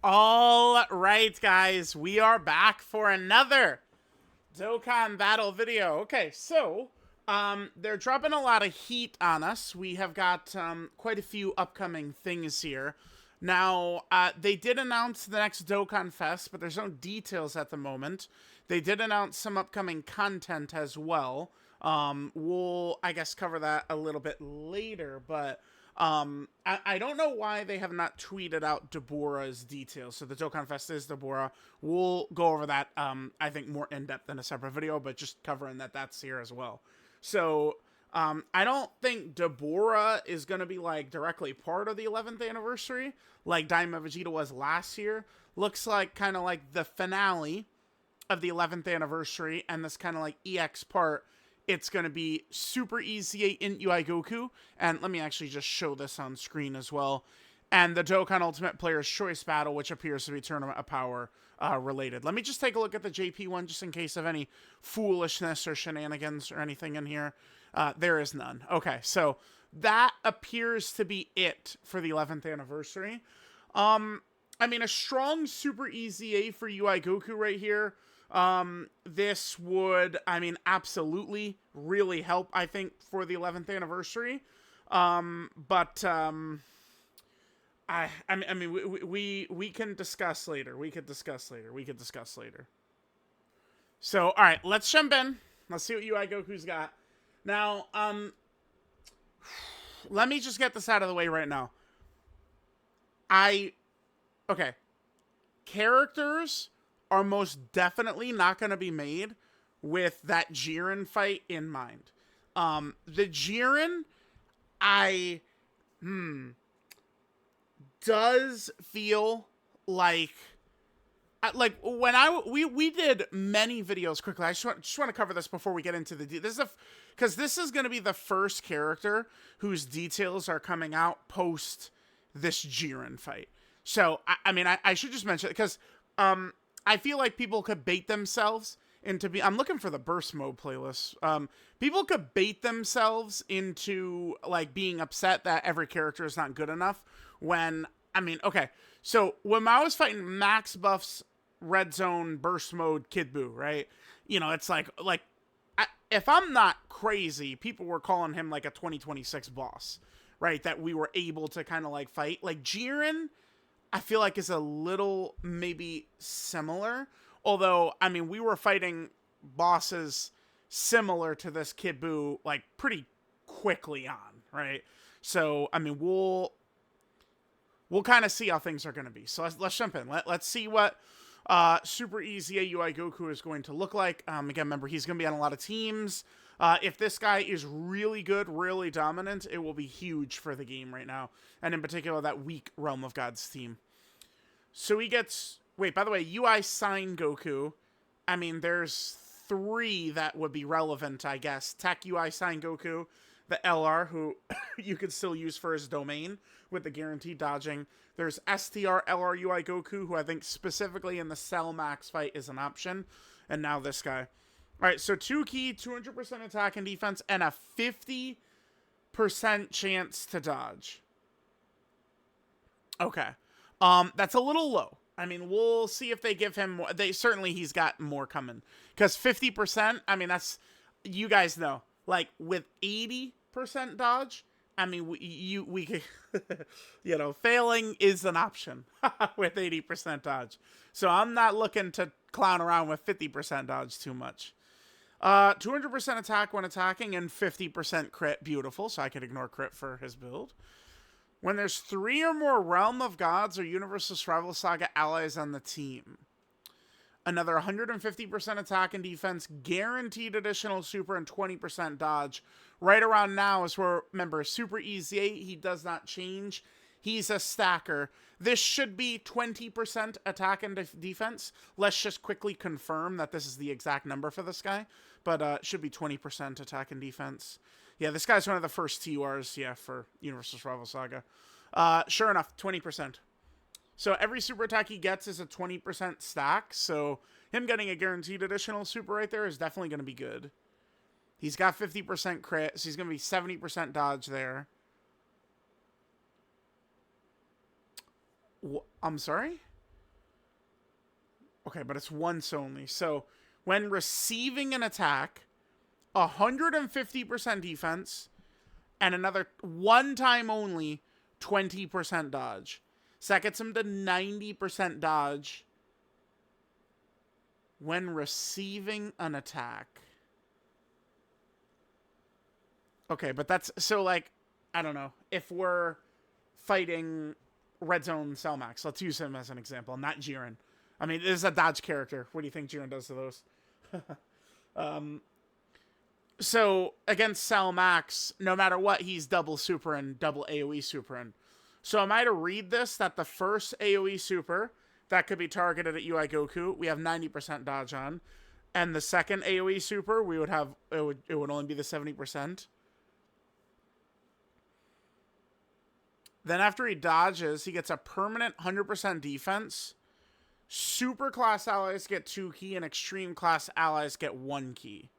All right, guys, we are back for another Dokkan battle video. Okay, so they're dropping a lot of heat on us. We have got quite a few upcoming things here. Now, they did announce the next Dokkan Fest, but there's no details at the moment. They did announce some upcoming content as well. We'll, I guess, cover that a little bit later, but I don't know why they have not tweeted out Deborah's details. So the Dokkan Fest is Deborah. We'll go over that, I think, more in-depth in a separate video, but just covering that's here as well. So, I don't think Deborah is going to be, like, directly part of the 11th anniversary, like Diamond Vegeta was last year. Looks like kind of like the finale of the 11th anniversary, and this kind of like EX part. It's going to be Super EZA INT UI Goku. And let me actually just show this on screen as well. And the Dokkan Ultimate Player's Choice Battle, which appears to be Tournament of Power related. Let me just take a look at the JP one, just in case of any foolishness or shenanigans or anything in here. There is none. Okay, so that appears to be it for the 11th anniversary. I mean, a strong Super EZA for UI Goku right here. This would, I mean, absolutely really help, I think, for the 11th anniversary. I mean, we can discuss later. We could discuss later. So, all right, let's jump in. Let's see what UI Goku's got. Now, let me just get this out of the way right now. Okay. Characters are most definitely not going to be made with that Jiren fight in mind. The Jiren, does feel like when we did many videos quickly. I just want to cover this before we get into the because this is going to be the first character whose details are coming out post this Jiren fight. So I mean I should just mention it because I feel like people could bait themselves into I'm looking for the burst mode playlist. People could bait themselves into like being upset that every character is not good enough when, I mean, okay. So when I was fighting Max Buff's Red Zone burst mode Kid Buu, right? You know, it's like if I'm not crazy, people were calling him like a 2026 boss, right? That we were able to kind of like fight. Like Jiren, I feel like is a little maybe similar. Although, I mean, we were fighting bosses similar to this Kid Buu like pretty quickly on, right? So, I mean, we'll kind of see how things are going to be. So let's jump in. Let's see what Super EZA UI Goku is going to look like. Again, remember, he's going to be on a lot of teams. If this guy is really good, really dominant, it will be huge for the game right now. And in particular, that weak Realm of Gods team. So he gets... Wait, by the way, UI Sign Goku. I mean, there's 3 that would be relevant, I guess. Tech UI Sign Goku. The LR, who you could still use for his domain with the guaranteed dodging. There's STR LR UI Goku, who I think specifically in the Cell Max fight is an option. And now this guy. All right, so 2 key, 200% attack and defense, and a 50% chance to dodge. Okay. That's a little low. I mean, we'll see if they give him more. Certainly he's got more coming. Because 50%, I mean, that's, you guys know. Like, with 80% dodge, I mean, we could, you know, failing is an option with 80% dodge. So I'm not looking to clown around with 50% dodge too much. 200% attack when attacking and 50% crit. Beautiful, so I can ignore crit for his build. When there's 3 or more Realm of Gods or Universal Survival Saga allies on the team. Another 150% attack and defense, guaranteed additional super, and 20% dodge. Right around now is where, remember, Super EZA, he does not change. He's a stacker. This should be 20% attack and defense. Let's just quickly confirm that this is the exact number for this guy. But it should be 20% attack and defense. Yeah, this guy's one of the first TURs, yeah, for Universal Survival Saga. Sure enough, 20%. So every super attack he gets is a 20% stack. So him getting a guaranteed additional super right there is definitely going to be good. He's got 50% crit, so he's going to be 70% dodge there. I'm sorry? Okay, but it's once only. So when receiving an attack, 150% defense, and another one time only 20% dodge. So that gets him to 90% dodge when receiving an attack. Okay, but that's so like, I don't know. If we're fighting Red Zone Cellmax, let's use him as an example, not Jiren. I mean, this is a dodge character. What do you think Jiren does to those? So against Cellmax, no matter what, he's double super and double AoE super in. So am I to read this that the first AoE super that could be targeted at UI Goku, we have 90% dodge on, and the second AoE super, we would have it would only be the 70%. Then after he dodges, he gets a permanent 100% defense. Super class allies get 2 key, and extreme class allies get 1 key.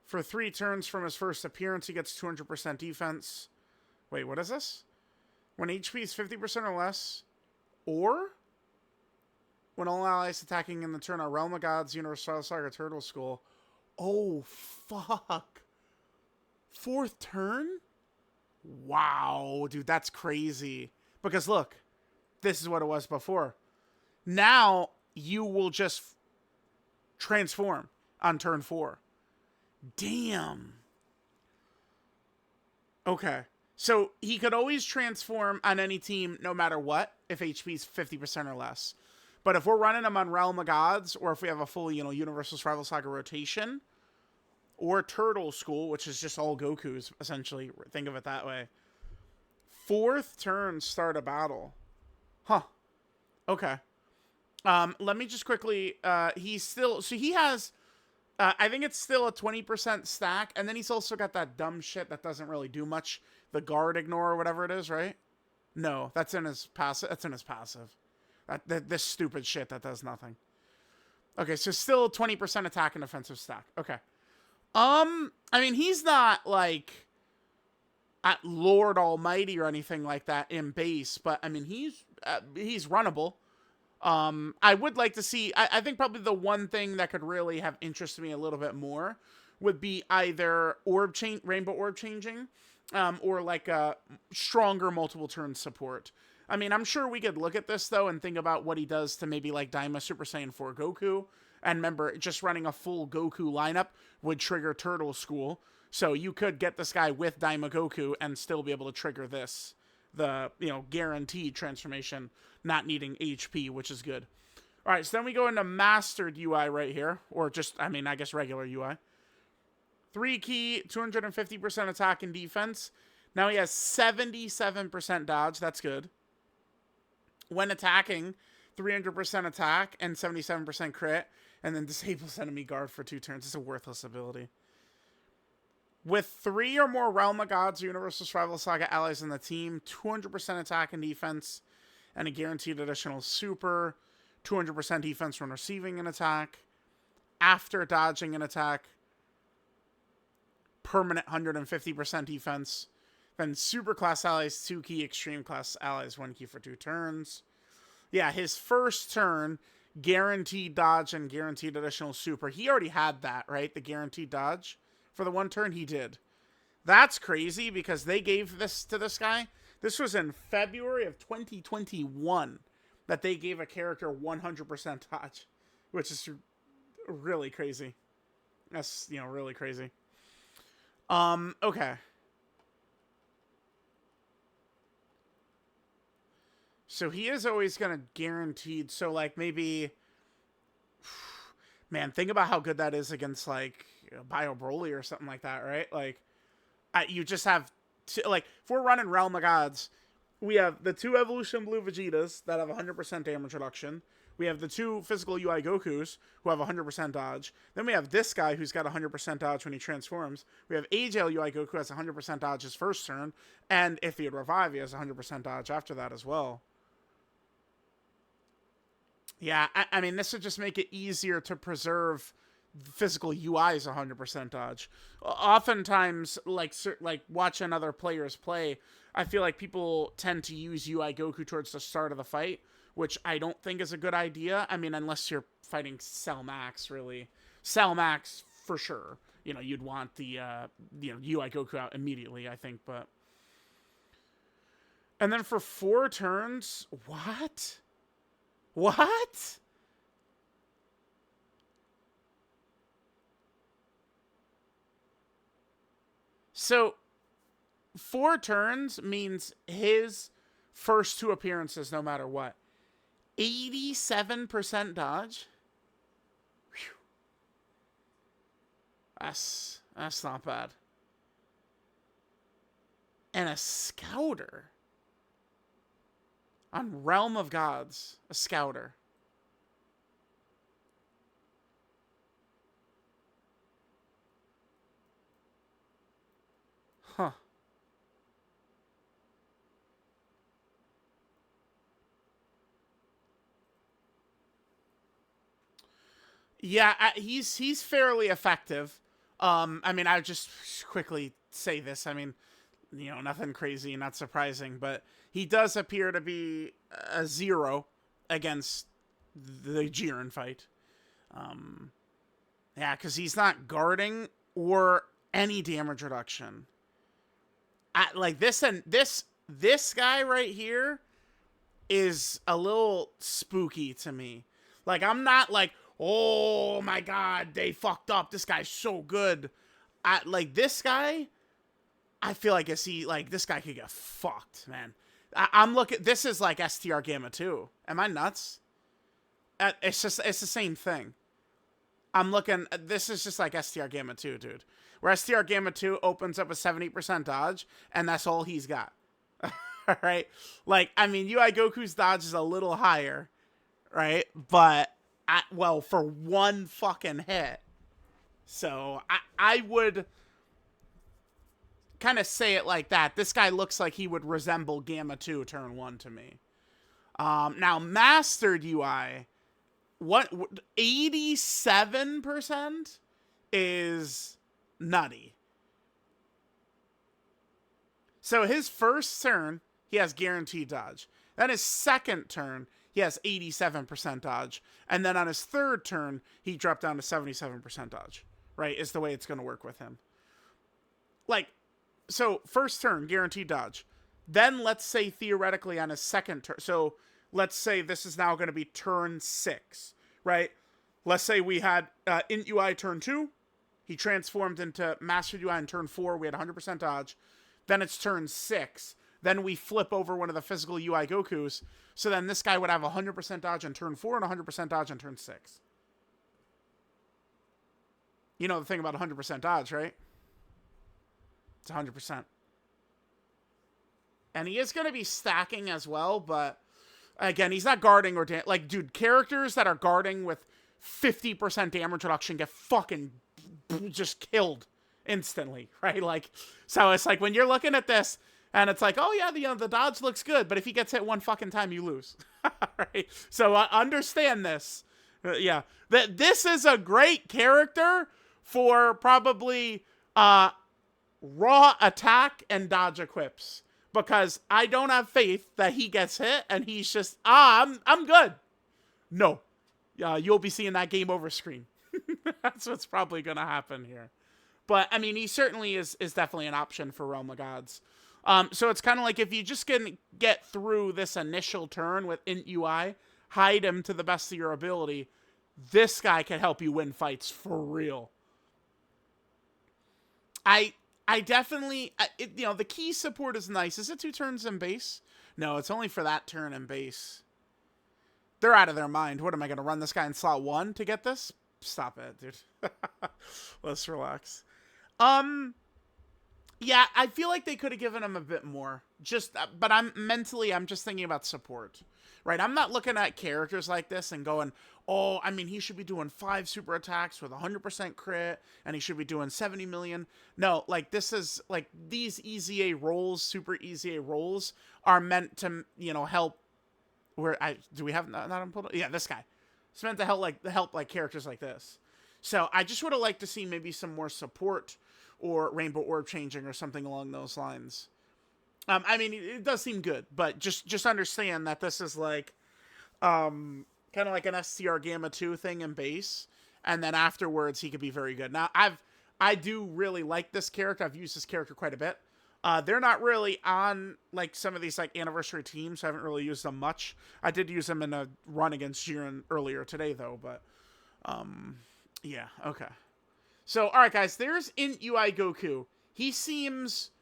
For 3 turns from his first appearance, he gets 200% defense. Wait, what is this? When HP is 50% or less, or when all allies attacking in the turn are Realm of Gods, Universal Saga, Turtle School. Oh, fuck. 4th turn? Wow, dude, that's crazy. Because look, this is what it was before. Now, you will just transform on turn 4. Damn. Okay. So, he could always transform on any team no matter what, if HP is 50% or less. But if we're running him on Realm of Gods, or if we have a full, Universal Survival Saga rotation, or Turtle School, which is just all Gokus, essentially, think of it that way. 4th turn, start a battle. Huh. Okay. Let me just quickly, he's still, so he has, I think it's still a 20% stack, and then he's also got that dumb shit that doesn't really do much, the guard ignore or whatever it is, right? No, that's in his passive, this stupid shit that does nothing. Okay, so still 20% attack and defensive stack. Okay. I mean, he's not, like, at Lord Almighty or anything like that in base, but, I mean, he's runnable. I would like to see, I think probably the one thing that could really have interested me a little bit more would be either rainbow orb changing, or, like, a stronger multiple turn support. I mean, I'm sure we could look at this, though, and think about what he does to maybe, like, Daima Super Saiyan 4 Goku. And remember, just running a full Goku lineup would trigger Turtle School. So you could get this guy with Daima Goku and still be able to trigger this. The, guaranteed transformation, not needing HP, which is good. All right, so then we go into Mastered UI right here. Or just, I guess regular UI. 3 key, 250% attack and defense. Now he has 77% dodge. That's good. When attacking, 300% attack and 77% crit, and then disables enemy guard for 2 turns. It's a worthless ability. With 3 or more Realm of Gods or Universal Survival Saga allies in the team, 200% attack and defense, and a guaranteed additional super, 200% defense when receiving an attack. After dodging an attack, permanent 150% defense. Then super class allies, 2 key, extreme class allies, 1 key for 2 turns. Yeah, his first turn, guaranteed dodge and guaranteed additional super. He already had that, right? The guaranteed dodge for the 1 turn, he did. That's crazy because they gave this to this guy. This was in February of 2021 that they gave a character 100% dodge, which is really crazy. That's, really crazy. Okay. So he is always going to guaranteed. So, like, maybe... Man, think about how good that is against, like, Bio Broly or something like that, right? Like, you just have... like, if we're running Realm of Gods, we have the 2 Evolution Blue Vegetas that have 100% damage reduction. We have the 2 physical UI Gokus who have 100% dodge. Then we have this guy who's got 100% dodge when he transforms. We have AJL UI Goku has 100% dodge his first turn. And if he'd revive, he has 100% dodge after that as well. Yeah, I mean, this would just make it easier to preserve physical UI is 100% dodge. Oftentimes, like watching other players play, I feel like people tend to use UI Goku towards the start of the fight, which I don't think is a good idea. I mean, unless you're fighting Cell Max, really. Cell Max, for sure. You know, you'd want the UI Goku out immediately, I think, but... And then for 4 turns, what? What? So, 4 turns means his first 2 appearances, no matter what. 87% dodge? Whew. That's not bad. And a Scouter. On Realm of Gods, a Scouter. Huh. Yeah, he's fairly effective. I mean, I just quickly say this. I mean, you know, nothing crazy, not surprising, but he does appear to be a 0 against the Jiren fight. Yeah, because he's not guarding or any damage reduction. Like this and this guy right here is a little spooky to me. Like, I'm not like, oh my god, they fucked up. This guy's so good. Like, this guy, I feel like this guy could get fucked, man. I'm looking, this is like STR Gamma 2. Am I nuts? It's the same thing. I'm looking, this is just like STR Gamma 2, dude. Where STR Gamma 2 opens up a 70% dodge, and that's all he's got. Right? Like, I mean, UI Goku's dodge is a little higher, right? But, well, for one fucking hit. So, I would kind of say it like that. This guy looks like he would resemble Gamma 2 turn 1 to me. Now, Mastered UI, what 87% is nutty. So his first turn, he has guaranteed dodge. Then his second turn, he has 87% dodge. And then on his third turn, he dropped down to 77% dodge. Right? Is the way it's going to work with him. Like, so first turn, guaranteed dodge. Then let's say theoretically on his second turn. So let's say this is now going to be turn 6. Right? Let's say we had Int UI turn 2. He transformed into Mastered UI in turn 4. We had 100% dodge. Then it's turn 6. Then we flip over one of the physical UI Gokus. So then this guy would have 100% dodge on turn 4 and 100% dodge on turn 6. You know the thing about 100% dodge, right? It's 100%. And he is going to be stacking as well, but again, he's not guarding or... like, dude, characters that are guarding with 50% damage reduction get fucking just killed instantly, right? Like, so it's like when you're looking at this and it's like, oh yeah, the dodge looks good, but if he gets hit one fucking time, you lose. Right? So understand this. Yeah, that this is a great character for probably raw attack and dodge equips, because I don't have faith that he gets hit and he's just I'm good. No, you'll be seeing that game over screen. That's what's probably gonna happen here. But, I mean, he certainly is definitely an option for Realm of Gods. So it's kind of like if you just can get through this initial turn with Int UI, hide him to the best of your ability, this guy can help you win fights for real. I definitely, you know, the key support is nice. Is it 2 turns in base? No, it's only for that turn in base. They're out of their mind. What, am I going to run this guy in slot 1 to get this? Stop it, dude. Let's relax. Yeah, I feel like they could have given him a bit more. But I'm just thinking about support, right? I'm not looking at characters like this and going, oh, I mean, he should be doing 5 super attacks with 100% crit, and he should be doing 70 million. No, like, this is, like, these EZA rolls, super EZA rolls, are meant to, you know, help, do we have, not him pulled up? Yeah, this guy. It's meant to help, like, characters like this. So I just would have liked to see maybe some more support or rainbow orb changing or something along those lines. I mean, it does seem good, but just understand that this is like kind of like an STR Gamma 2 thing in base, and then afterwards he could be very good. Now I do really like this character. I've used this character quite a bit. They're not really on like some of these like anniversary teams. So I haven't really used them much. I did use them in a run against Jiren earlier today though, but yeah, okay. So all right, guys, there's INT UI Goku. He seems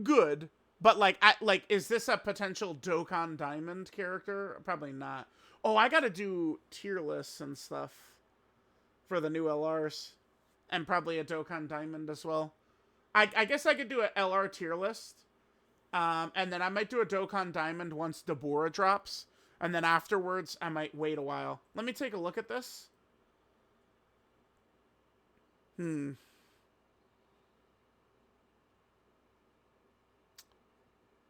good, but is this a potential Dokkan Diamond character? Probably not. Oh, I gotta do tier lists and stuff for the new LRs, and probably a Dokkan Diamond as well. I guess I could do an LR tier list, and then I might do a Dokkan Diamond once Deborah drops, and then afterwards I might wait a while. Let me take a look at this.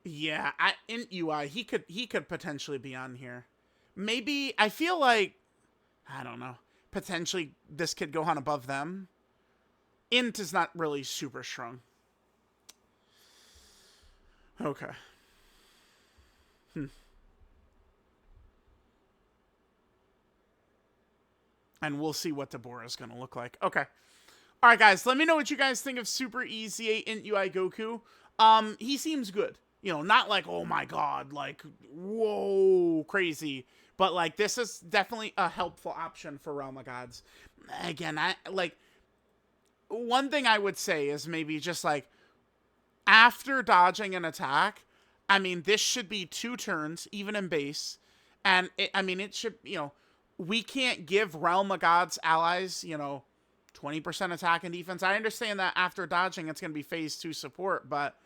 Yeah, in UI he could potentially be on here. Maybe I feel like I don't know. Potentially this could go on above them. INT is not really super strong. Okay. And we'll see what Deborah is going to look like. Okay. All right, guys. Let me know what you guys think of Super EZA INT UI Goku. He seems good. You know, not like, oh my god, like, whoa, crazy. But, like, this is definitely a helpful option for Realm of Gods. Again, one thing I would say is maybe just, like, after dodging an attack, I mean, this should be 2 turns, even in base. And, it should, we can't give Realm of Gods allies, 20% attack and defense. I understand that after dodging, it's going to be phase 2 support, but,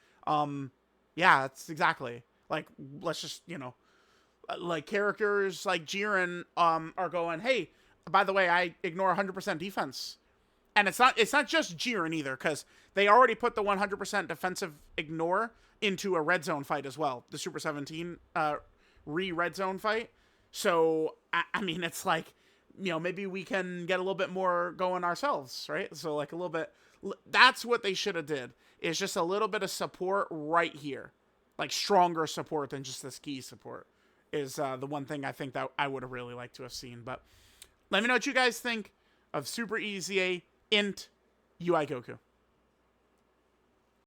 yeah, it's exactly. Like, let's just, like, characters like Jiren, are going, hey, by the way, I ignore 100% defense. And it's not just Jiren either, because they already put the 100% defensive ignore into a red zone fight as well. The Super 17 red zone fight. So, I mean, it's like, maybe we can get a little bit more going ourselves, right? So, like, a little bit, that's what they should have did, is just a little bit of support right here. Like, stronger support than just this key support is the one thing I think that I would have really liked to have seen. But let me know what you guys think of Super EZA INT UI Goku.